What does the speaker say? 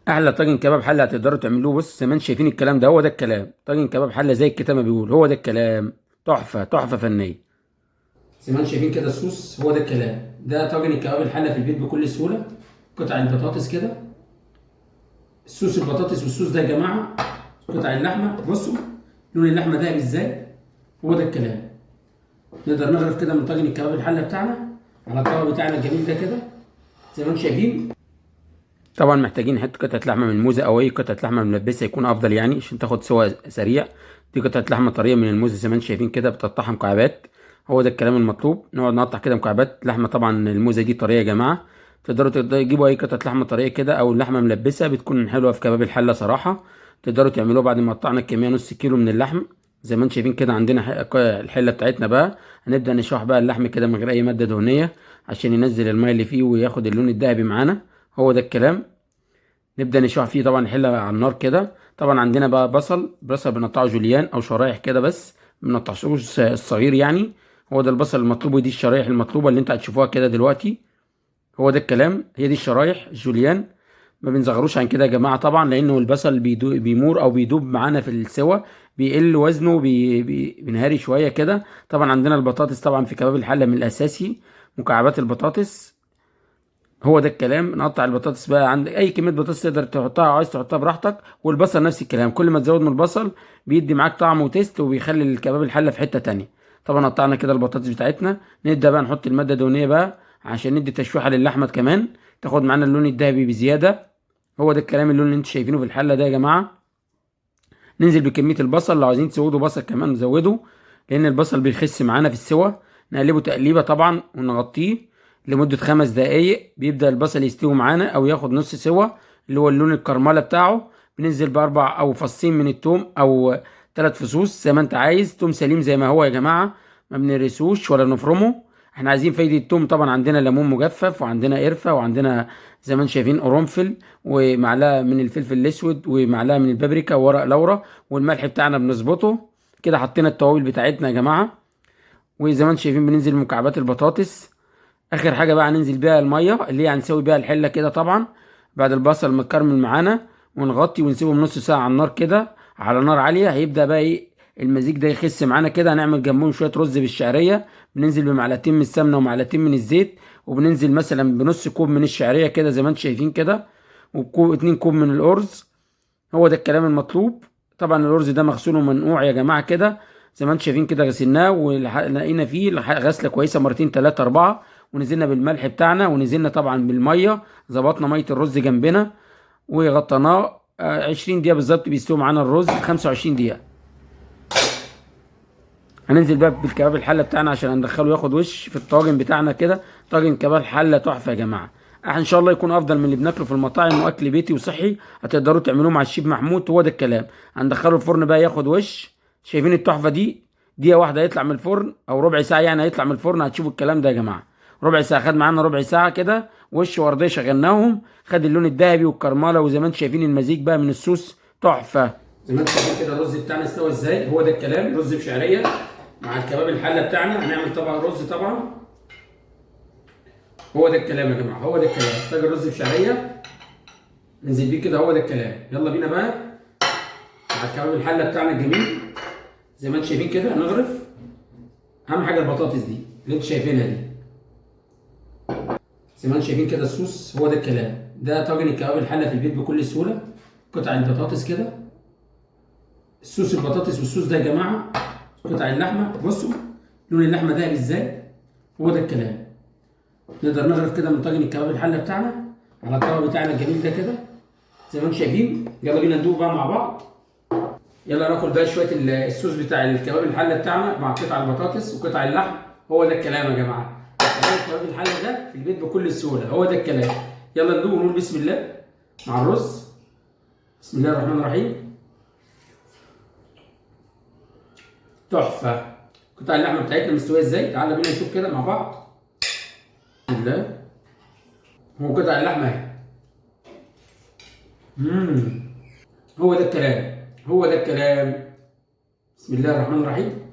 احلى طاجن كباب حله هتقدروا تعملوه. بص زي ما انتم شايفين الكلام ده، هو ده الكلام. طاجن كباب حله زي الكتاب ما بيقول، هو ده الكلام. تحفه تحفه فنيه. زي ما انتم شايفين كده الصوص، هو ده الكلام. ده طاجن الكباب الحله في البيت بكل سهوله. قطع البطاطس كده، الصوص البطاطس والصوص ده يا جماعه. قطع اللحمه، بصوا لون اللحمه دهبي ازاي. هو ده الكلام. نقدر نغرف كده من طاجن الكباب الحله بتاعنا على الطبق بتاعنا الجميل ده كده زي ما انتم شايفين. طبعا محتاجين حته قطعه لحمه من الموزه او اي قطعه لحمه ملبسه يكون افضل يعني عشان تاخد سوا سريع. دي قطعه لحمه طريه من الموزه زي ما انتم شايفين كده، بتقطعها مكعبات. هو ده الكلام المطلوب، نقعد نقطع كده مكعبات لحمه. طبعا الموزه دي طريه يا جماعه. تقدروا تجيبوا اي قطعه لحمه طريه كده او لحمه ملبسه، بتكون حلوه في كباب الحله صراحه. تقدروا تعملوها بعد ما قطعنا الكميه نص كيلو من اللحم. زي ما انتم شايفين كده عندنا الحله بتاعتنا بقى. هنبدا نشوح بقى اللحم كده من غير اي ماده دهنيه عشان ينزل الميه اللي فيه وياخد اللون الذهبي معانا. هو ده الكلام. نبدأ نشوح فيه طبعا الحلة على النار كده. طبعا عندنا بقى بصل بنقطعه جوليان او شرايح كده، بس ما بنقطعوش الصغير يعني. هو ده البصل المطلوب، ودي الشرايح المطلوبة اللي انت هتشوفوها كده دلوقتي. هو ده الكلام، هي دي الشرايح الجوليان. ما بنصغروش عن كده يا جماعة طبعا، لانه البصل بيمور او بيدوب معانا في السوا. بيقل وزنه بينهاري شوية كده. طبعا عندنا البطاطس طبعا في كباب الحلة من الاساسي. مكعبات البطاطس. هو ده الكلام. نقطع البطاطس بقى، عندك اي كميه بطاطس تقدر تحطها او عايز تحطها براحتك. والبصل نفس الكلام، كل ما تزود من البصل بيدي معاك طعم وتيست وبيخلي الكباب الحله في حته تانية. طبعا قطعنا كده البطاطس بتاعتنا. نبدا بقى نحط الماده الدهنيه بقى عشان ندي تشويحه للحمه كمان، تاخد معانا اللون الذهبي بزياده. هو ده الكلام، اللون اللي انتوا شايفينه في الحله ده يا جماعه. ننزل بكميه البصل، لو عايزين تزودوا بصل كمان زودوا، لان البصل بيخس معانا في السوا. نقلبه تقليبه طبعا ونغطيه لمده 5 دقايق. بيبدا البصل يستوي معانا او ياخد نص سوا، اللي هو اللون الكرمله بتاعه. بننزل باربع او فصين من التوم او 3 فصوص زي ما انت عايز. توم سليم زي ما هو يا جماعه، ما بنرسوش ولا نفرمه. احنا عايزين فايدة التوم. طبعا عندنا ليمون مجفف وعندنا قرفة وعندنا زي ما انتم شايفين قرنفل، ومعلقة من الفلفل الاسود ومعلقة من البابريكا وورق لورا. والملح بتاعنا بنظبطه كده. حطينا التوابل بتاعتنا يا جماعة. وزي ما انتم شايفين بننزل مكعبات البطاطس. اخر حاجة بقى هننزل بيها المية اللي هي هنسوي بيها الحلة كده طبعا بعد البصل متكرمل معانا. ونغطي ونسيبهم نص ساعة على النار كده، على نار عالية. هيبدأ بقى ايه المزيج ده يخس معانا كده. هنعمل جنبهم شوية رز بالشعرية. بننزل بمعلقتين من السمنة ومعلقتين من الزيت. وبننزل مثلا بنص كوب من الشعرية كده زي ما انتم شايفين كده. وكوب 2 كوب من الأرز. هو ده الكلام المطلوب. طبعا الأرز ده مغسول ومنقوع يا جماعة كده. زي ما انتم شايفين كده غسلناه ولقينا فيه غسلة كويسة مرتين 3 4. ونزلنا بالملح بتاعنا ونزلنا طبعا بالمية. ظبطنا مية الرز جنبنا وغطيناه 20 دقيقة بالظبط. بيستوي معانا الرز 25 دقيقة. هننزل بقى بالكباب الحله بتاعنا عشان هندخله ياخد وش في الطاجن بتاعنا كده. طاجن كباب حله تحفه يا جماعه. ان شاء الله يكون افضل من اللي بناكله في المطاعم، واكل بيتي وصحي. هتقدروا تعملوه مع الشيف محمود. هو ده الكلام. هندخله الفرن بقى ياخد وش. شايفين التحفه دي؟ دقيقه واحده هيطلع من الفرن او ربع ساعه يعني هيطلع من الفرن. هتشوفوا الكلام ده يا جماعه. ربع ساعه خد معانا، ربع ساعه كده وش ورديه شغلناهم. خد اللون الذهبي والكرمله. وزي ما انتم شايفين المزيج بقى من الصوص تحفه. زي ما انتم شايفين كده الرز بتاعنا استوى ازاي. هو ده الكلام، رز بشعريه مع الكباب الحله بتاعنا. هنعمل طبق رز طبعا. هو ده الكلام يا جماعه، هو ده الكلام. محتاج الرز بشعريه ننزل بيه كده. هو ده الكلام. يلا بينا بقى مع الكباب الحله بتاعنا الجميل. زي ما انتم شايفين كده هنغرف. اهم حاجه البطاطس دي اللي انتم شايفينها دي. زي ما انتم شايفين كده الصوص. هو ده الكلام. ده طاجن الكباب الحله في البيت بكل سهوله. قطع البطاطس كده، الصوص البطاطس والصوص ده يا جماعه. قطع اللحمه، بصوا لون اللحمه ده ازاي. هو ده الكلام. نقدر نغرف كده من طاجن الكباب الحله بتاعنا على الطبق بتاعنا الجميل ده كده زي ما انتم شايفين. يلا بينا ندوق بقى مع بعض. يلا ناكل بقى شويه الصوص بتاع الكباب الحله بتاعنا مع قطع البطاطس وقطع اللحم. هو ده الكلام يا جماعه. الكباب الحله ده في البيت بكل سهوله. هو ده الكلام. يلا ندوق ونقول بسم الله مع الرز. بسم الله الرحمن الرحيم. تحفه. قطع اللحمه بتاعتنا مستويه ازاي. تعالى بينا نشوف كده مع بعض. بسم الله. هو قطع اللحمه اهي. هو ده الكلام، هو ده الكلام. بسم الله الرحمن الرحيم.